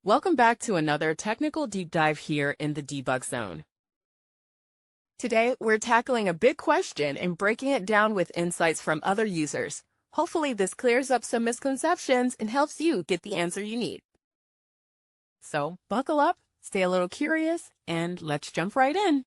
Welcome back to another technical deep dive here in the debug zone. Today, we're tackling a big question and breaking it down with insights from other users. Hopefully, this clears up some misconceptions and helps you get the answer you need. So, buckle up, stay a little curious, and let's jump right in.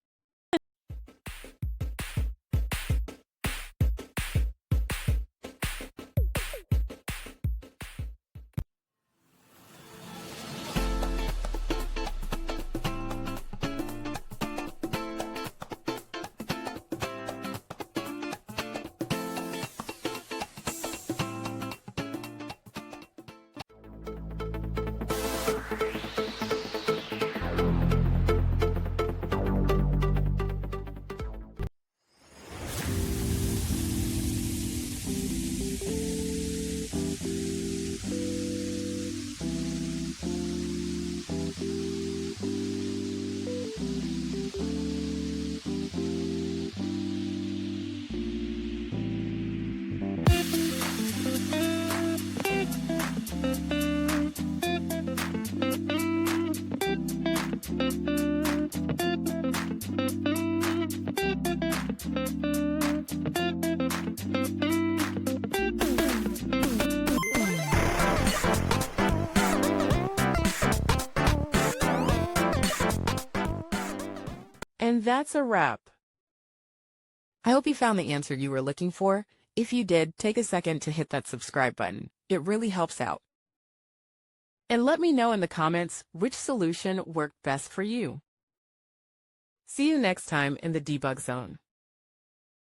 And that's a wrap. I hope you found the answer you were looking for. If you did, take a second to hit that subscribe button. It really helps out. And let me know in the comments which solution worked best for you. See you next time in the debug zone.